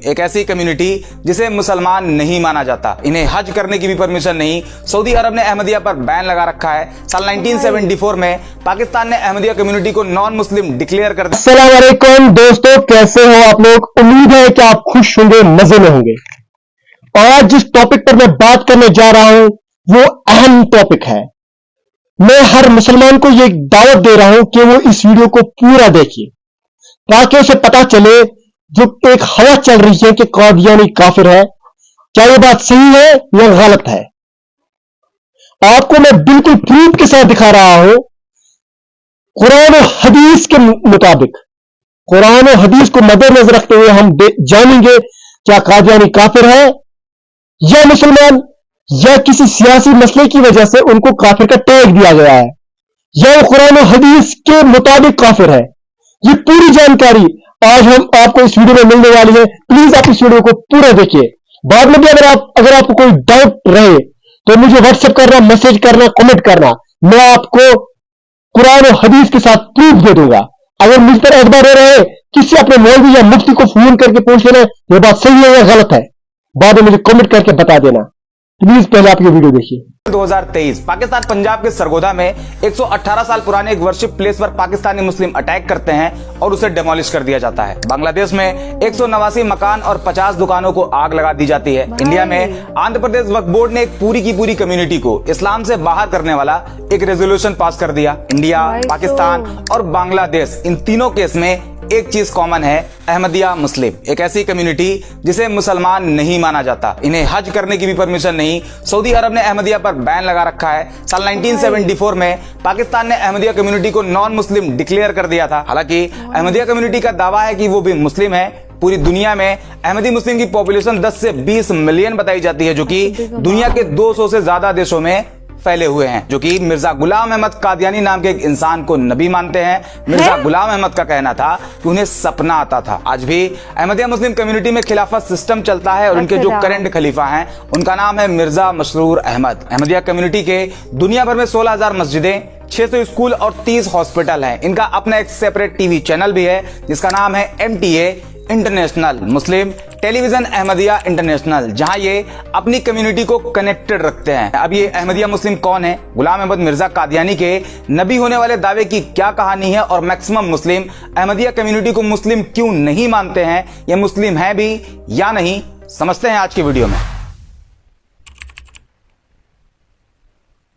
एक ऐसी कम्युनिटी जिसे मुसलमान नहीं माना जाता, इन्हें हज करने की भी परमिशन नहीं। सऊदी अरब ने अहमदिया पर बैन लगा रखा है। साल 1974 में पाकिस्तान ने अहमदिया कम्युनिटी को नॉन मुस्लिम डिक्लेयर कर दिया। अस्सलाम वालेकुम दोस्तों, कैसे हो आप लोग? उम्मीद है कि आप खुश होंगे, मजे में होंगे। आज जिस टॉपिक पर मैं बात करने जा रहा हूं वो अहम टॉपिक है। मैं हर मुसलमान को ये दावत दे रहा हूं कि वो इस वीडियो को पूरा देखिए ताकि उसे पता चले जो एक हवा चल रही है कि कादियानी काफिर है, क्या ये बात सही है या गलत है। आपको मैं बिल्कुल प्रूफ के साथ दिखा रहा हूं। कुरान और हदीस के मुताबिक, कुरान और हदीस को मद्देनजर रखते हुए हम जानेंगे क्या कादियानी काफिर है या मुसलमान, या किसी सियासी मसले की वजह से उनको काफिर का टैग दिया गया है, या वो कुरान और हदीस के मुताबिक काफिर है। ये पूरी जानकारी आज हम आपको इस वीडियो में मिलने वाली है। प्लीज आप इस वीडियो को पूरा देखिए। बाद में भी अगर आपको कोई डाउट रहे तो मुझे व्हाट्सएप करना, मैसेज करना, कमेंट करना, मैं आपको कुरान और हदीस के साथ प्रूफ दे दूंगा। अगर मुझ पर एतबार हो रहे किसी अपने मौलवी या मुफ्ती को फोन करके पूछ लेना ये बात सही है या गलत है, बाद में मुझे कमेंट करके बता देना। प्लीज पहले आप ये वीडियो देखिए। 2023 पाकिस्तान पंजाब के सरगोधा में 118 साल पुराने एक वर्शिप प्लेस पर पाकिस्तानी मुस्लिम अटैक करते हैं और उसे डेमोलिश कर दिया जाता है। बांग्लादेश में 189 मकान और 50 दुकानों को आग लगा दी जाती है। इंडिया में आंध्र प्रदेश वक्फ बोर्ड ने एक पूरी की पूरी कम्युनिटी को इस्लाम से बाहर करने वाला एक रेजोल्यूशन पास कर दिया। इंडिया, पाकिस्तान और बांग्लादेश, इन तीनों केस में एक चीज कॉमन है, अहमदिया मुस्लिम, एक ऐसी कम्युनिटी जिसे मुसलमान नहीं माना जाता, इन्हें हज करने की भी परमिशन नहीं। सऊदी अरब ने अहमदिया पर बैन लगा रखा है। साल 1974 में पाकिस्तान ने अहमदिया कम्युनिटी को नॉन मुस्लिम डिक्लेयर कर दिया था। हालांकि अहमदिया कम्युनिटी का दावा है कि वो भी मुस्लिम है। पूरी दुनिया में अहमदी मुस्लिम की पॉपुलेशन 10 से 20 मिलियन बताई जाती है, जो कि दुनिया के 200 से ज्यादा देशों में फैले हुए हैं, जो कि मिर्जा गुलाम अहमद कादियानी नाम के एक इंसान को नबी मानते हैं। मिर्जा गुलाम अहमद का कहना था कि उन्हें सपना आता था। आज भी अहमदिया मुस्लिम कम्युनिटी में खिलाफत सिस्टम चलता है और उनके जो करंट खलीफा हैं उनका नाम है मिर्जा मसरूर अहमद। अहमदिया कम्युनिटी के दुनिया भर में 16,000 मस्जिदें, 600 स्कूल और 30 हॉस्पिटल हैं। इनका अपना एक सेपरेट टीवी चैनल भी है जिसका नाम है MTA इंटरनेशनल, मुस्लिम टेलीविजन अहमदिया इंटरनेशनल, जहां ये अपनी कम्युनिटी को कनेक्टेड रखते हैं। अब ये अहमदिया मुस्लिम कौन है, गुलाम अहमद मिर्जा कादियानी के नबी होने वाले दावे की क्या कहानी है, और मैक्सिमम मुस्लिम अहमदिया कम्युनिटी को मुस्लिम क्यों नहीं मानते हैं, ये मुस्लिम है भी या नहीं, समझते हैं आज की वीडियो में।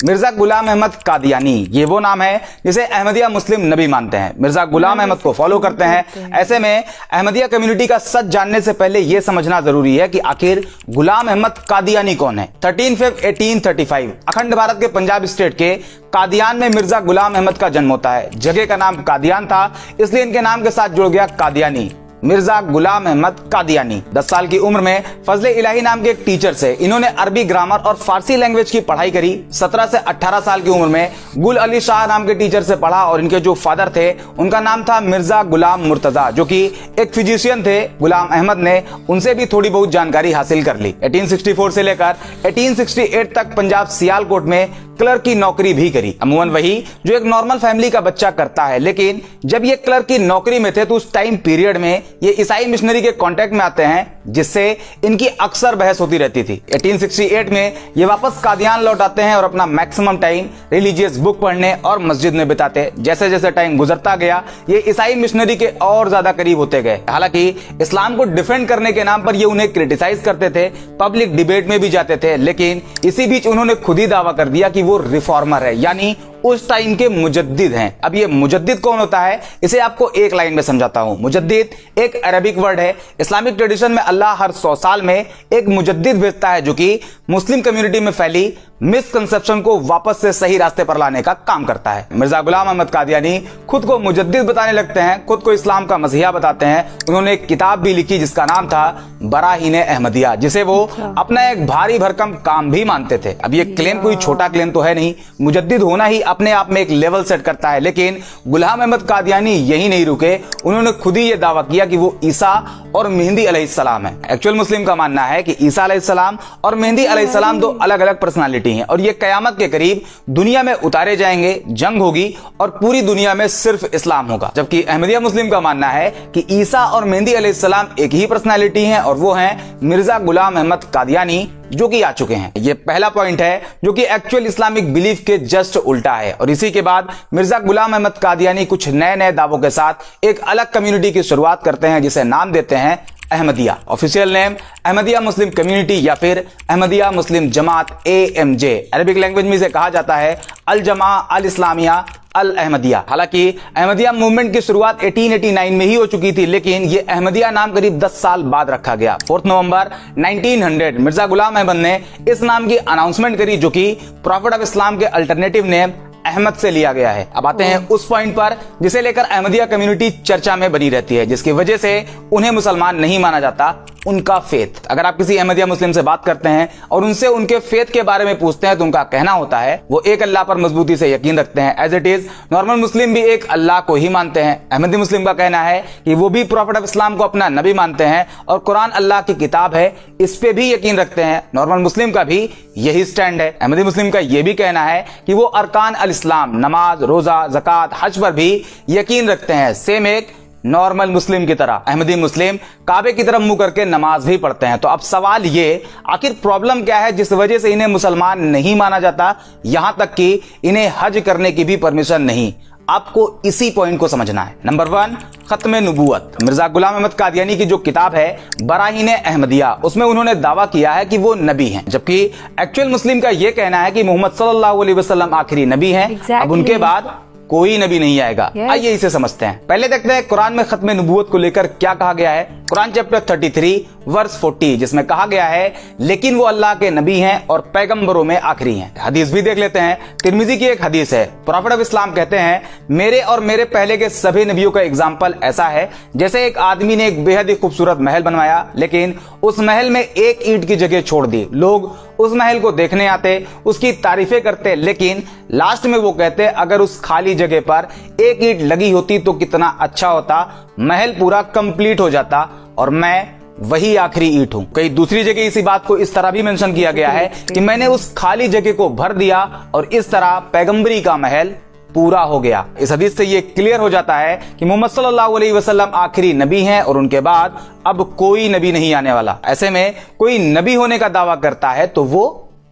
मिर्जा गुलाम अहमद कादियानी, ये वो नाम है जिसे अहमदिया मुस्लिम नबी मानते हैं। मिर्जा गुलाम अहमद को फॉलो करते हैं। ऐसे में अहमदिया कम्युनिटी का सच जानने से पहले यह समझना जरूरी है कि आखिर गुलाम अहमद कादियानी कौन है। 13 फरवरी 1835 अखंड भारत के पंजाब स्टेट के कादियान में मिर्जा गुलाम अहमद का जन्म होता है। जगह का नाम कादियान था, इसलिए इनके नाम के साथ जुड़ गया कादियानी। मिर्जा गुलाम अहमद कादियानी 10 साल की उम्र में फजले इलाही नाम के एक टीचर से इन्होंने अरबी ग्रामर और फारसी लैंग्वेज की पढ़ाई करी। 17 से 18 साल की उम्र में गुल अली शाह नाम के टीचर से पढ़ा और इनके जो फादर थे उनका नाम था मिर्जा गुलाम मुर्तजा, जो कि एक फिजिशियन थे। गुलाम अहमद ने उनसे भी थोड़ी बहुत जानकारी हासिल कर ली। 1864 से लेकर 1868 तक पंजाब सियालकोट में क्लर्क की नौकरी भी करी, अमूमन वही जो एक नॉर्मल फैमिली का बच्चा करता है। लेकिन जब ये क्लर्क की नौकरी में थे तो उस टाइम पीरियड में ये ईसाई मिशनरी के कांटेक्ट में आते हैं, जिससे इनकी अक्सर बहस होती रहती थी। 1868 में ये वापस कादियान लौट आते हैं और अपना मैक्सिमम टाइम रिलीजियस बुक पढ़ने और मस्जिद में बिताते। जैसे जैसे टाइम गुजरता गया ये ईसाई मिशनरी के और ज्यादा करीब होते गए। हालांकि इस्लाम को डिफेंड करने के नाम पर ये उन्हें क्रिटिसाइज करते थे, पब्लिक डिबेट में भी जाते थे, लेकिन इसी बीच उन्होंने खुद ही दावा कर दिया कि वो रिफॉर्मर है, यानी उस टाइम के मुजद्दिद हैं। अब ये मुजद्दिद कौन होता है इसे आपको एक लाइन में समझाता हूं। मुजद्दिद एक अरबिक वर्ड है। इस्लामिक ट्रेडिशन में अल्लाह हर 100 साल में एक मुजद्दिद भेजता है जो कि मुस्लिम कम्युनिटी में फैली मिसकंसेप्शन को वापस से सही रास्ते पर लाने का काम करता है। मिर्जा गुलाम अहमद कादियानी खुद को मुजद्दिद बताने लगते हैं, खुद को इस्लाम का मसीहा बताते हैं। उन्होंने एक किताब भी लिखी जिसका नाम था बराहीने अहमदिया, जिसे वो अपना एक भारी भरकम काम भी मानते थे। अब ये क्लेम कोई छोटा क्लेम तो है नहीं, मुजद्दिद होना ही अपने आप में एक लेवल सेट करता है। लेकिन गुलाम अहमद कादियानी यही नहीं रुके, उन्होंने खुद ही ये दावा किया कि वो ईसा और मेहंदी अलैहिस्सलाम है। एक्चुअल मुस्लिम का मानना है कि ईसा अलैहिस्सलाम और मेहंदी अलैहिस्सलाम दो अलग अलग पर्सनालिटी कम्युनिटी हैं और ये कयामत के करीब दुनिया में उतारे जाएंगे, जंग होगी और पूरी दुनिया में सिर्फ इस्लाम होगा। जबकि अहमदिया मुस्लिम का मानना है कि ईसा और मेहदी अलैहिस्सलाम एक ही पर्सनालिटी हैं और वो हैं मिर्जा गुलाम अहमद कादियानी, जो कि आ चुके हैं। ये पहला पॉइंट है जो कि एक्चुअल इस्लामिक बिलीफ के जस्ट उल्टा है। और इसी के बाद मिर्जा गुलाम अहमद कादियानी कुछ नए नए दावों के साथ एक अलग कम्युनिटी की शुरुआत करते हैं जिसे नाम देते हैं Ahmadiyya. Official name Ahmadiyya Muslim community या फिर अहमदिया मुस्लिम जमात AMJ। अरबिक लैंग्वेज में इसे कहा जाता है अल जमा अल इस्लामिया अल अहमदिया। हालांकि अहमदिया मूवमेंट की शुरुआत 1889 में ही हो चुकी थी, लेकिन ये अहमदिया नाम करीब 10 साल बाद रखा गया। 4 नवंबर 1900 मिर्जा गुलाम अहमद ने इस नाम की अनाउंसमेंट करी, जो कि प्रॉफिट ऑफ इस्लाम के अल्टरनेटिव नेम अहमद से लिया गया है। अब आते हैं उस पॉइंट पर जिसे लेकर अहमदिया कम्युनिटी चर्चा में बनी रहती है, जिसकी वजह से उन्हें मुसलमान नहीं माना जाता, उनका फेथ। अगर आप किसी अहमदिया मुस्लिम से बात करते हैं और उनसे उनके फेथ के बारे में पूछते हैं तो उनका कहना होता है वो एक अल्लाह पर मजबूती से यकीन रखते हैं। एज इट इज नॉर्मल मुस्लिम भी एक अल्लाह को ही मानते हैं। अहमदी मुस्लिम का कहना है कि वो भी प्रॉफिट ऑफ इस्लाम को अपना नबी मानते हैं और कुरान अल्लाह की किताब है, इस पे भी यकीन रखते हैं। नॉर्मल मुस्लिम का भी यही स्टैंड है। अहमदी मुस्लिम का यह भी कहना है कि वो अरकान अल इस्लाम, नमाज, रोजा, ज़कात, हज पर भी यकीन रखते हैं, सेम एक नॉर्मल मुस्लिम की तरह। अहमदी मुस्लिम काबे की तरफ मुंह करके नमाज भी पढ़ते हैं। तो अब सवाल ये, आखिर प्रॉब्लम क्या है जिस वजह से इन्हें मुसलमान नहीं माना जाता, यहां तक कि इन्हें हज करने की भी परमिशन नहीं। आपको इसी पॉइंट को समझना है। नंबर 1, खत्म नबूवत। मिर्जा गुलाम अहमद कादियानी की जो किताब है बराहीन अहमदिया, उसमें उन्होंने दावा किया है कि वो नबी हैं, जबकि एक्चुअल मुस्लिम का यह कहना है कि मोहम्मद सल्लल्लाहु अलैहि वसल्लम आखिरी नबी हैं। अब उनके बाद कोई नबी नहीं आएगा। आइए इसे समझते हैं। पहले देखते हैं कुरान में खत्म नबूवत को लेकर क्या कहा गया है। कुरान चैप्टर 33 वर्स 40, जिसमें कहा गया है लेकिन वो अल्लाह के नबी हैं और पैगंबरों में आखिरी हैं। हदीस भी देख लेते हैं। तिरमिजी की एक हदीस है। प्रॉफिट ऑफ इस्लाम कहते हैं मेरे और मेरे पहले के सभी नबियों का एग्जाम्पल ऐसा है जैसे एक आदमी ने एक बेहद ही खूबसूरत महल बनवाया, लेकिन उस महल में एक ईंट की जगह छोड़ दी। लोग उस महल को देखने आते, उसकी तारीफें करते, लेकिन लास्ट में वो कहते अगर उस खाली जगह पर एक ईंट लगी होती तो कितना अच्छा होता, महल पूरा कंप्लीट हो जाता और मैं वही आखिरी ईंट हूं। कई दूसरी जगह इसी बात को इस तरह भी मेंशन किया गया है कि मैंने उस खाली जगह को भर दिया और इस तरह पैगंबरी का महल पूरा हो गया। इस हदीस से ये क्लियर हो जाता है कि मोहम्मद सल्लल्लाहु अलैहि वसल्लम आखिरी नबी हैं और उनके बाद अब कोई नबी नहीं आने वाला। ऐसे में कोई नबी होने का दावा करता है तो वो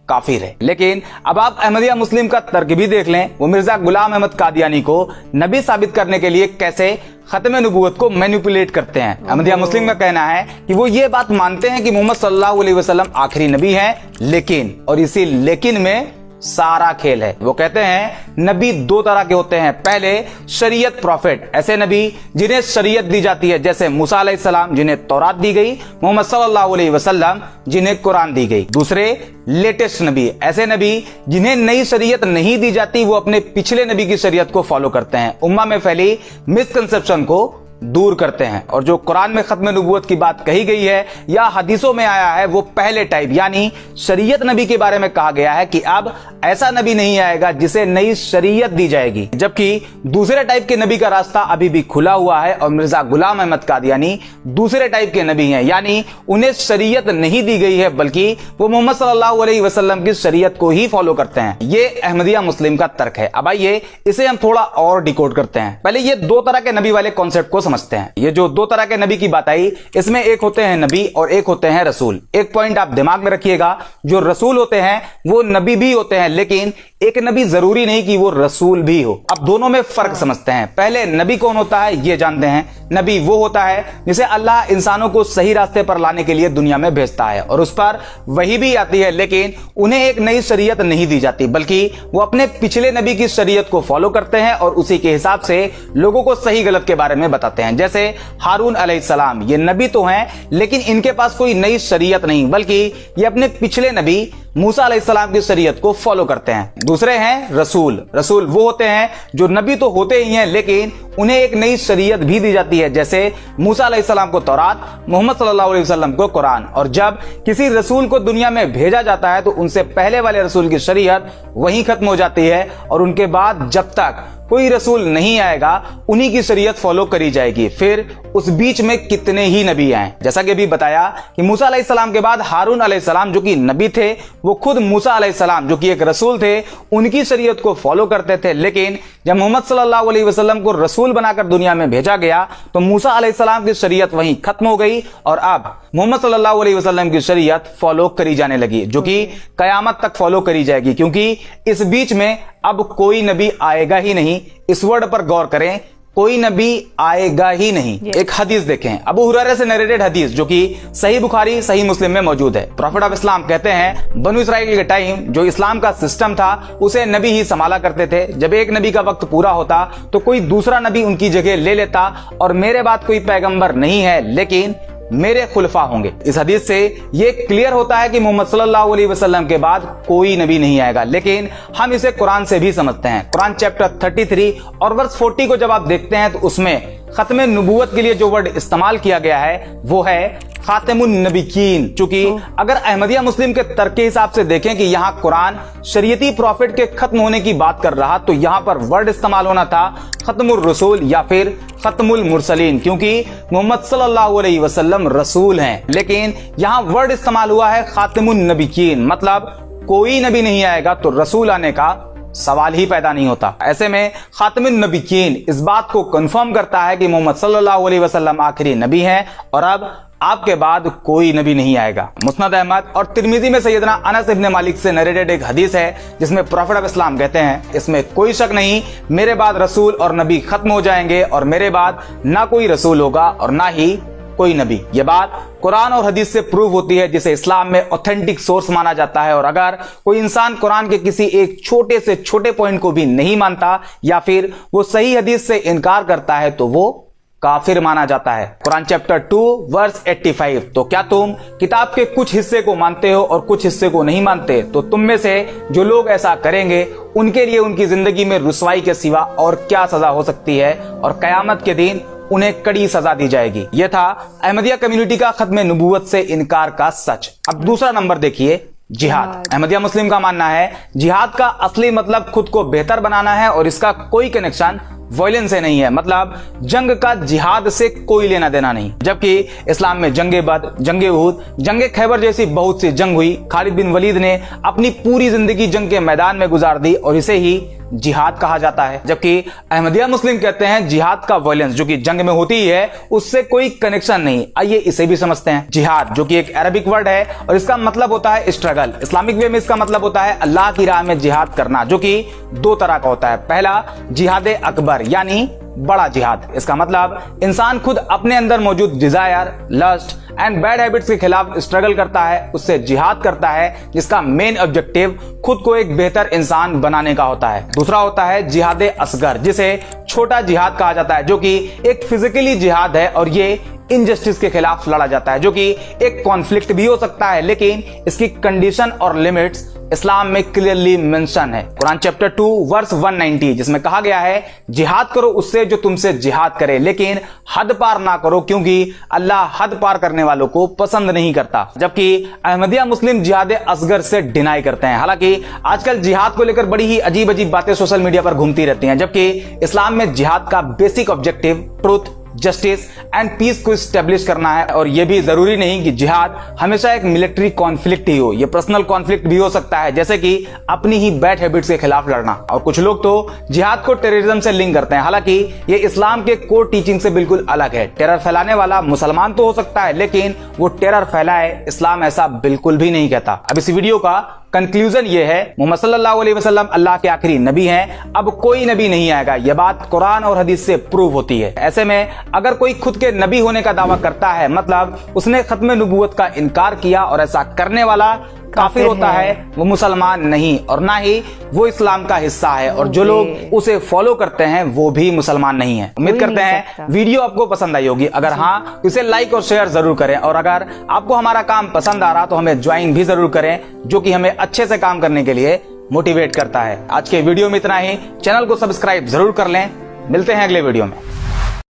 काफिर है। लेकिन अब आप अहमदिया मुस्लिम का तर्क भी देख लें। वो मिर्जा गुलाम अहमद कादियानी को नबी साबित करने के लिए कैसे खत्म नबूवत को मैनिपुलेट करते हैं। अहमदिया मुस्लिम का कहना है कि वो ये बात मानते हैं कि मोहम्मद सल्लल्लाहु अलैहि वसल्लम आखिरी नबी हैं, लेकिन, और इसी लेकिन में सारा खेल है। वो कहते हैं नबी 2 तरह के होते हैं। पहले शरीयत प्रॉफिट, ऐसे नबी जिन्हें शरीयत दी जाती है, जैसे मूसा अलैहिस्सलाम जिन्हें तौरात दी गई, मोहम्मद सल्लल्लाहु अलैहि वसल्लम जिन्हें कुरान दी गई। दूसरे लेटेस्ट नबी, ऐसे नबी जिन्हें नई शरीयत नहीं दी जाती, वो अपने पिछले नबी की शरीयत को फॉलो करते हैं, उम्मा में फैली मिसकंसेप्शन को दूर करते हैं। और जो कुरान में खत्म नबूवत की बात कही गई है या हदीसों में आया है, वो पहले टाइप यानी शरीयत नबी के बारे में कहा गया है कि अब ऐसा नबी नहीं आएगा जिसे नई शरीयत दी जाएगी, जबकि दूसरे टाइप के नबी का रास्ता अभी भी खुला हुआ है। और मिर्जा गुलाम अहमद कादियानी दूसरे टाइप के नबी हैं, यानी उन्हें शरीयत नहीं दी गई है, बल्कि वो मोहम्मद सल्लल्लाहु अलैहि वसल्लम की शरीयत को ही फॉलो करते हैं। ये अहमदिया मुस्लिम का तर्क है। अब आइए इसे हम थोड़ा और डिकोड करते हैं। पहले ये 2 तरह के नबी वाले कॉन्सेप्ट को समझते हैं। ये जो 2 तरह के नबी की बात आई, इसमें एक होते हैं नबी और एक होते हैं रसूल। एक पॉइंट आप दिमाग में रखिएगा, जो रसूल होते हैं वो नबी भी होते हैं, लेकिन एक नबी जरूरी नहीं कि वो रसूल भी हो। अब दोनों में फर्क समझते हैं। पहले नबी कौन होता है ये जानते हैं। नबी वो होता है जिसे अल्लाह इंसानों को सही रास्ते पर लाने के लिए दुनिया में भेजता है और उस पर वही भी आती है, लेकिन उन्हें एक नई शरीयत नहीं दी जाती, बल्कि वो अपने पिछले नबी की शरीयत को फॉलो करते हैं और उसी के हिसाब से लोगों को सही गलत के बारे में बताते हैं। जैसे हारून अलैहिस्सलाम, ये नबी तो हैं, लेकिन इनके पास कोई नई शरीयत नहीं, बल्कि ये अपने पिछले नबी मूसा अलैहिस्सलाम की शरीयत को फॉलो करते हैं। दूसरे हैं रसूल। रसूल वो होते हैं जो नबी तो होते ही हैं, लेकिन उन्हें एक नई शरीयत भी दी जाती है, जैसे मूसा अलैहिस्सलाम को तौरात, मोहम्मद सल्लल्लाहु अलैहि वसल्लम को कुरान। और जब किसी रसूल को दुनिया में भेजा जाता है तो उनसे पहले वाले रसूल की शरीयत वहीं खत्म हो जाती है और उनके बाद जब तक कोई रसूल नहीं आएगा उन्हीं की शरीयत फॉलो करी जाएगी। फिर उस बीच में कितने ही नबी आए, जैसा कि अभी बताया कि मूसा अलैहिस्सलाम के बाद हारून अलैहिस्सलाम जो कि नबी थे, वो खुद मूसा अलैहिस्सलाम जो कि एक रसूल थे, उनकी शरीयत को फॉलो करते थे। लेकिन जब मोहम्मद सल्लल्लाहु अलैहि वसल्लम को रसूल बनाकर दुनिया में भेजा गया तो मूसा अलैहिस्सलाम की शरीयत वहीं खत्म हो गई और अब मोहम्मद सल्लल्लाहु अलैहि वसल्लम की शरीयत फॉलो करी जाने लगी, जो कि कयामत तक फॉलो करी जाएगी, क्योंकि इस बीच में अब कोई नबी आएगा ही नहीं। इस वर्ड पर गौर करें, कोई नबी आएगा ही नहीं। एक हदीस देखें, अबू हुरैरा से नरेटेड हदीस जो कि सही बुखारी सही मुस्लिम में मौजूद है। प्रॉफिट ऑफ इस्लाम कहते हैं बनु इसराइल के टाइम जो इस्लाम का सिस्टम था उसे नबी ही संभाला करते थे। जब एक नबी का वक्त पूरा होता तो कोई दूसरा नबी उनकी जगह ले लेता और मेरे बाद कोई पैगंबर नहीं है लेकिन मेरे खुलफा होंगे। इस हदीस से यह क्लियर होता है कि मोहम्मद सल्लल्लाहु अलैहि वसल्लम के बाद कोई नबी नहीं आएगा, लेकिन हम इसे कुरान से भी समझते हैं। कुरान चैप्टर 33 और वर्स 40 को जब आप देखते हैं तो उसमें खत्म नबूवत के लिए जो वर्ड इस्तेमाल किया गया है वो है खातिमुन नबीयीन। चूंकि अगर अहमदिया मुस्लिम के तर्क के हिसाब से देखें कि यहां कुरान शरीयती प्रॉफिट के खत्म होने की बात कर रहा तो यहां पर वर्ड इस्तेमाल होना था खत्मुर रसूल या फिर खत्मुल मुरसलीन, क्योंकि मोहम्मद सल्लल्लाहु अलैहि वसल्लम रसूल हैं। लेकिन यहां वर्ड इस्तेमाल हुआ है खातिमुन नबीयीन, मतलब कोई नबी नहीं आएगा तो रसूल आने का सवाल ही पैदा नहीं होता। ऐसे में खातिमुन नबीयीन इस बात को कंफर्म करता है कि मोहम्मद सल्लल्लाहु अलैहि वसल्लम आखिरी नबी हैं और अब आपके बाद कोई नबी नहीं आएगा। मुस्नद अहमद और तिरमिजी में सैयदना अनस इब्न मालिक से नरेटेड एक हदीस है जिसमें प्रॉफिट ऑफ इस्लाम कहते हैं इसमें कोई शक नहीं मेरे बाद रसूल और नबी खत्म हो जाएंगे और मेरे बाद ना कोई रसूल होगा और ना ही कोई नबी। यह बात कुरान और हदीस से प्रूव होती है जिसे इस्लाम में ऑथेंटिक सोर्स माना जाता है। और अगर कोई इंसान कुरान के किसी एक छोटे से छोटे पॉइंट को भी नहीं मानता या फिर वो सही हदीस से इनकार करता है तो वो काफिर माना जाता है। कुरान चैप्टर 2 वर्स 85, तो क्या तुम किताब के कुछ हिस्से को मानते हो और कुछ हिस्से को नहीं मानते? तो तुम में से जो लोग ऐसा करेंगे उनके लिए उनकी जिंदगी में रुसवाई के सिवा और क्या सजा हो सकती है और कयामत के दिन उन्हें कड़ी सजा दी जाएगी। यह था अहमदिया कम्युनिटी का खत्म नबूवत से इनकार का सच। अब दूसरा नंबर देखिए, जिहाद। अहमदिया मुस्लिम का मानना है जिहाद का असली मतलब खुद को बेहतर बनाना है और इसका कोई कनेक्शन वायलेंस से नहीं है, मतलब जंग का जिहाद से कोई लेना देना नहीं। जबकि इस्लाम में जंगे बद, जंगे उहुद, जंगे खैबर जैसी बहुत सी जंग हुई। खालिद बिन वलीद ने अपनी पूरी जिंदगी जंग के मैदान में गुजार दी और इसे ही जिहाद कहा जाता है। जबकि अहमदिया मुस्लिम कहते हैं जिहाद का वायलेंस जो कि जंग में होती है उससे कोई कनेक्शन नहीं। आइए इसे भी समझते हैं। जिहाद जो कि एक अरबिक वर्ड है और इसका मतलब होता है स्ट्रगल। इस्लामिक वे में इसका मतलब होता है अल्लाह की राह में जिहाद करना, जो कि दो तरह का होता है। पहला जिहाद अकबर यानी बड़ा जिहाद। इसका मतलब इंसान खुद अपने अंदर मौजूद desire, lust and bad habits के खिलाफ स्ट्रगल करता है, उससे जिहाद करता है जिसका मेन ऑब्जेक्टिव खुद को एक बेहतर इंसान बनाने का होता है। दूसरा होता है जिहाद असगर जिसे छोटा जिहाद कहा जाता है, जो कि एक फिजिकली जिहाद है और ये इनजस्टिस के खिलाफ लड़ा जाता है, जो कि एक कॉन्फ्लिक्ट भी हो सकता है लेकिन इसकी कंडीशन और लिमिट्स इस्लाम में क्लियरली मेंशन है। कुरान चैप्टर 2 वर्स 190 जिसमें कहा गया है जिहाद करो उससे जो तुमसे जिहाद करे लेकिन हद पार ना करो क्योंकि अल्लाह हद पार करने वालों को पसंद नहीं करता। जबकि अहमदिया मुस्लिम जिहाद असगर से डिनाई करते हैं। हालांकि आजकल जिहाद को लेकर बड़ी ही अजीब अजीब बातें सोशल मीडिया पर घूमती रहती हैं, जबकि इस्लाम में जिहाद का basic objective truth, justice and peace को स्टेब्लिश करना है। और यह भी जरूरी नहीं कि जिहाद हमेशा एक मिलिट्री कॉन्फ्लिक्ट ही हो, यह पर्सनल कॉन्फ्लिक्ट भी हो सकता है, जैसे कि अपनी ही बैड हैबिट्स के खिलाफ लड़ना। और कुछ लोग तो जिहाद को टेररिज्म से लिंक करते हैं, हालांकि यह इस्लाम के कोर टीचिंग से बिल्कुल अलग है। टेरर फैलाने वाला मुसलमान तो हो सकता है लेकिन वो टेरर फैलाए इस्लाम ऐसा बिल्कुल भी नहीं कहता। अब इस वीडियो का कंक्लूजन ये है मोहम्मद सल्लल्लाहु अलैहि वसल्लम अल्लाह के आखिरी नबी हैं, अब कोई नबी नहीं आएगा। यह बात कुरान और हदीस से प्रूव होती है। ऐसे में अगर कोई खुद के नबी होने का दावा करता है मतलब उसने खत्म नबूवत का इनकार किया और ऐसा करने वाला काफिर होता है, वो मुसलमान नहीं और ना ही वो इस्लाम का हिस्सा है और जो लोग उसे फॉलो करते हैं वो भी मुसलमान नहीं है। उम्मीद करते हैं वीडियो आपको पसंद आई होगी। अगर हाँ तो इसे लाइक और शेयर जरूर करें और अगर आपको हमारा काम पसंद आ रहा तो हमें ज्वाइन भी जरूर करें, जो कि हमें अच्छे से काम करने के लिए मोटिवेट करता है। आज के वीडियो में इतना ही। चैनल को सब्सक्राइब जरूर कर लें। मिलते हैं अगले वीडियो में।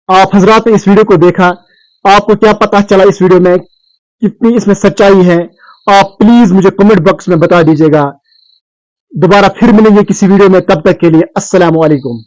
आप हजरात ने इस वीडियो को देखा, आपको क्या पता चला इस वीडियो में, कितनी इसमें सच्चाई है, आप प्लीज मुझे कमेंट बॉक्स में बता दीजिएगा। दोबारा फिर मिलेंगे किसी वीडियो में, तब तक के लिए अस्सलाम वालेकुम।